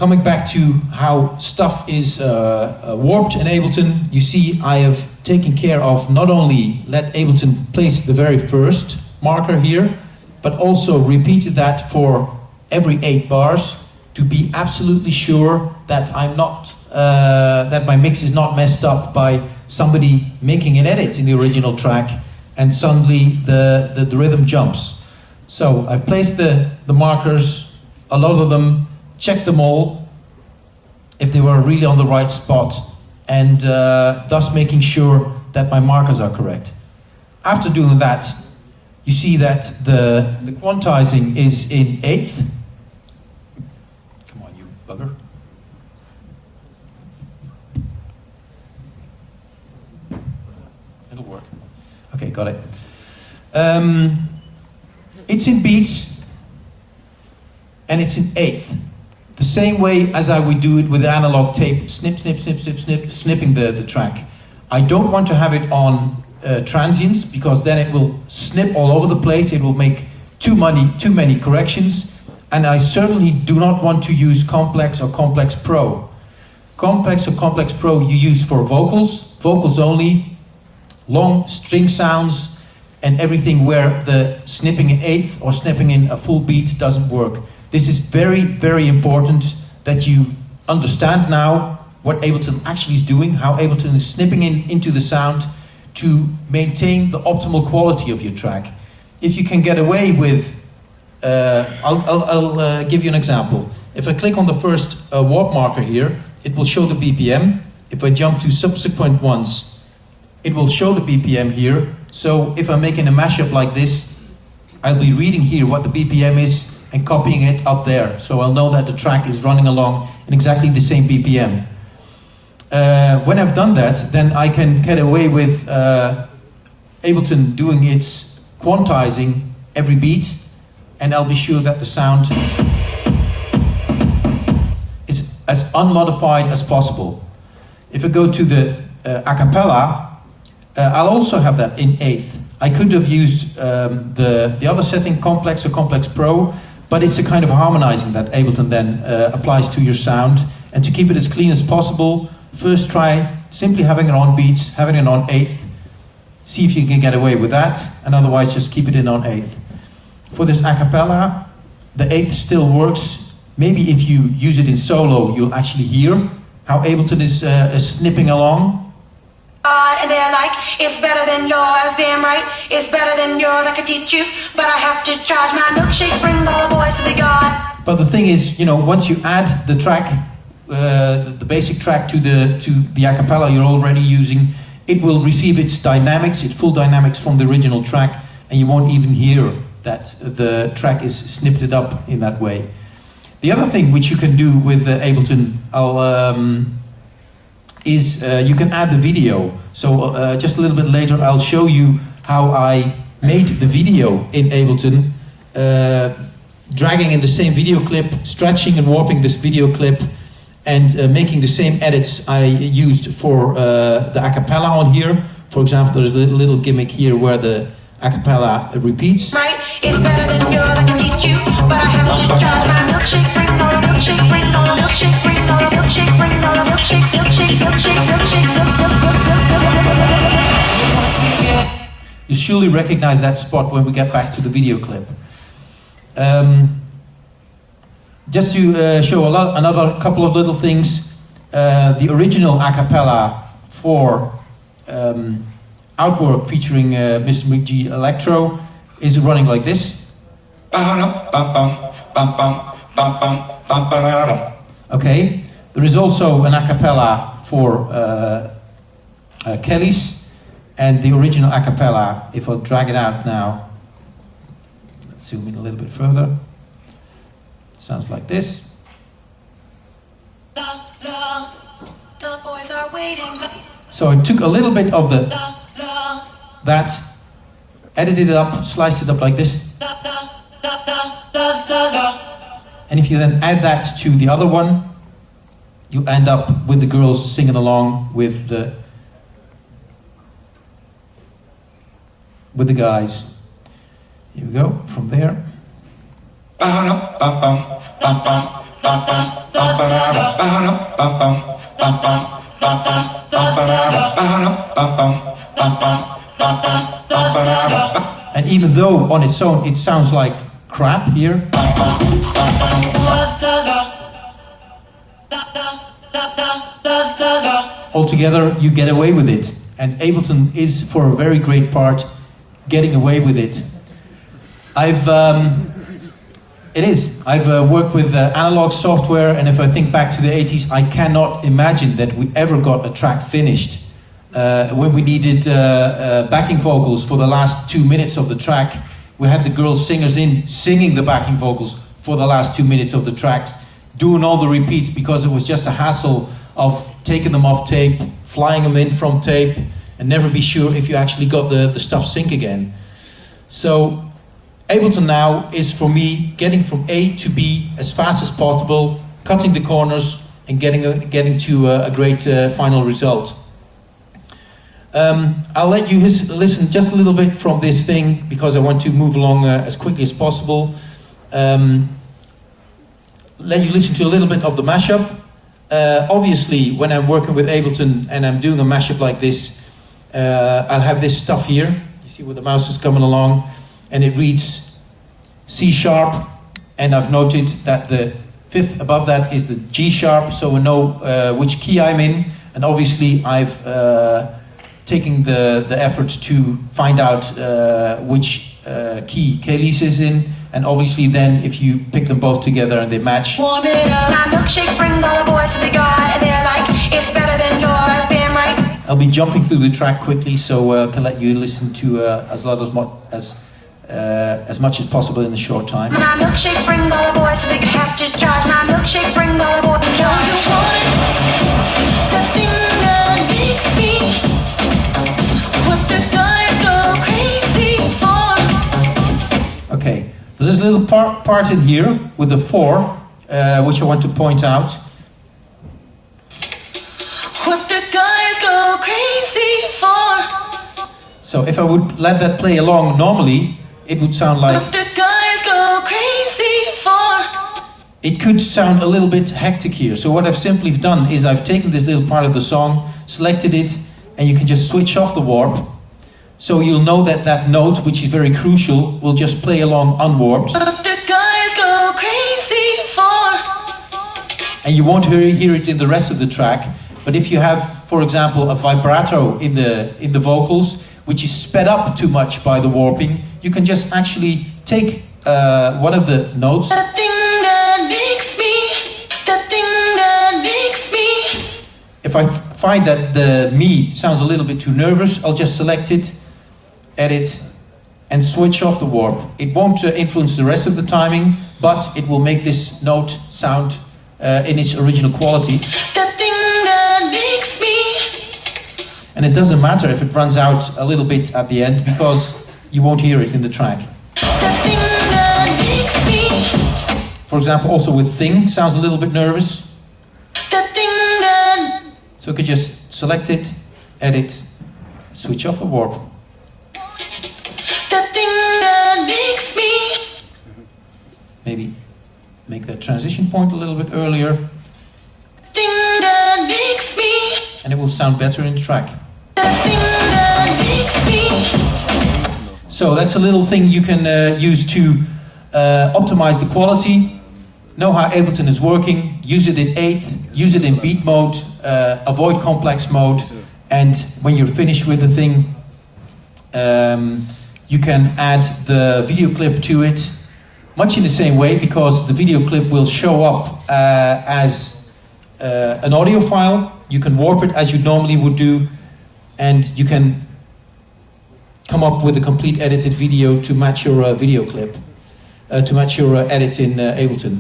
coming back to how stuff is warped in Ableton, you see I have taken care of not only let Ableton place the very first marker here, but also repeated that for every 8 bars to be absolutely sure that I'm not, that my mix is not messed up by somebody making an edit in the original track and suddenly the rhythm jumps. So I've placed the markers, a lot of them, checked them all, if they were really on the right spot, and thus making sure that my markers are correct. After doing that, you see that the quantizing is in 8th. Come on, you bugger. It'll work. Okay, got it. It's in beats, and it's in 8th. The same way as I would do it with analog tape, snip, snip, snip, snip, snip, snipping the track. I don't want to have it on transients, because then it will snip all over the place, it will make too many corrections, and I certainly do not want to use Complex or Complex Pro. Complex or Complex Pro you use for vocals only, long string sounds, and everything where the snipping in 8th or snipping in a full beat doesn't work. This is very, very important that you understand now what Ableton actually is doing, how Ableton is snipping into the sound to maintain the optimal quality of your track. If you can get away with, I'll give you an example. If I click on the first warp marker here, it will show the BPM. If I jump to subsequent ones, it will show the BPM here. So if I'm making a mashup like this, I'll be reading here what the BPM is and copying it up there. So I'll know that the track is running along in exactly the same BPM. When I've done that, then I can get away with Ableton doing its quantizing every beat, and I'll be sure that the sound is as unmodified as possible. If I go to the a cappella, I'll also have that in 8th. I could have used the other setting, Complex or Complex Pro, but it's a kind of harmonizing that Ableton then applies to your sound. And to keep it as clean as possible, first try simply having it on beats, having it on 8th. See if you can get away with that, and otherwise just keep it in on 8th. For this a cappella, the 8th still works. Maybe if you use it in solo, you'll actually hear how Ableton is snipping along. And they're like, it's better than yours, damn right, it's better than yours, I could teach you, but I have to charge. My milkshake brings all the boys to the yard. But the thing is, you know, once you add the track, the basic track to the a cappella you're already using, it will receive its dynamics, its full dynamics from the original track, and you won't even hear that the track is snipped up in that way. The other thing which you can do with Ableton, is you can add the video. So just a little bit later I'll show you how I made the video in Ableton, dragging in the same video clip, stretching and warping this video clip, and making the same edits I used for the a cappella on here. For example, there's a little gimmick here where the a cappella repeats. Right, it's better than yours, I can teach you, but I have to charge. My milkshake, bring on a milkshake, bring on a milkshake, bring on a milkshake, bring on a milkshake, milkshake, milkshake, milkshake, milkshake. You surely recognize that spot when we get back to the video clip. Just to show another couple of little things, the original a cappella for Outwork featuring Mr. McG Electro is running like this. Okay, there is also an a cappella for Kelly's, and the original a cappella, if I'll drag it out now, let's zoom in a little bit further, sounds like this. The boys are waiting. So I took a little bit of that, edited it up, sliced it up like this. And if you then add that to the other one, you end up with the girls singing along with the guys. Here we go, from there. And even though on its own it sounds like crap here, altogether you get away with it. And Ableton is, for a very great part, getting away with it. I've worked with analog software, and if I think back to the 80s, I cannot imagine that we ever got a track finished. When we needed backing vocals for the last 2 minutes of the track, we had the girl singers in singing the backing vocals for the last 2 minutes of the tracks, doing all the repeats because it was just a hassle of taking them off tape, flying them in from tape, and never be sure if you actually got the stuff sync again. So Ableton now is, for me, getting from A to B as fast as possible, cutting the corners, and getting to a great final result. I'll let you listen just a little bit from this thing because I want to move along as quickly as possible. Let you listen to a little bit of the mashup. Obviously, when I'm working with Ableton and I'm doing a mashup like this, I'll have this stuff here. You see where the mouse is coming along, and it reads C sharp, and I've noted that the fifth above that is the G sharp, so we know which key I'm in, and obviously I've taken the effort to find out which key Kaylee's is in, and obviously then if you pick them both together and they match. Warm it up. My milkshake brings all the boys to the yard, and they're like, it's better than yours, damn right. I'll be jumping through the track quickly, so I can let you listen to as much as possible in a short time. My milkshake brings all the boys, so they have to charge. My milkshake brings all the boys to charge. You want it? The thing that makes me, what the guys go crazy for. Okay, there's a little part in here with the 4, which I want to point out. What the guys go crazy for. So if I would let that play along normally, it would sound like... What the guys go crazy for. It could sound a little bit hectic here. So what I've simply done is I've taken this little part of the song, selected it, and you can just switch off the warp. So you'll know that that note, which is very crucial, will just play along unwarped. What the guys go crazy for. And you won't hear it in the rest of the track. But if you have, for example, a vibrato in the vocals, which is sped up too much by the warping, you can just actually take one of the notes. The thing that makes me, the thing that makes me. If I find that the me sounds a little bit too nervous, I'll just select it, edit, and switch off the warp. It won't influence the rest of the timing, but it will make this note sound in its original quality. The thing that makes me. And it doesn't matter if it runs out a little bit at the end, because you won't hear it in the track. The thing that makes me. For example, also with thing, sounds a little bit nervous. The thing that. So you could just select it, edit, switch off the warp. The thing that makes me. Maybe make that transition point a little bit earlier. Thing that makes me. And it will sound better in the track. The thing that makes me. So that's a little thing you can use to optimize the quality, know how Ableton is working, use it in 8th, use it in beat mode, avoid complex mode, and when you're finished with the thing, you can add the video clip to it, much in the same way, because the video clip will show up as an audio file. You can warp it as you normally would do, and you can come up with a complete edited video to match your video clip, to match your edit in Ableton.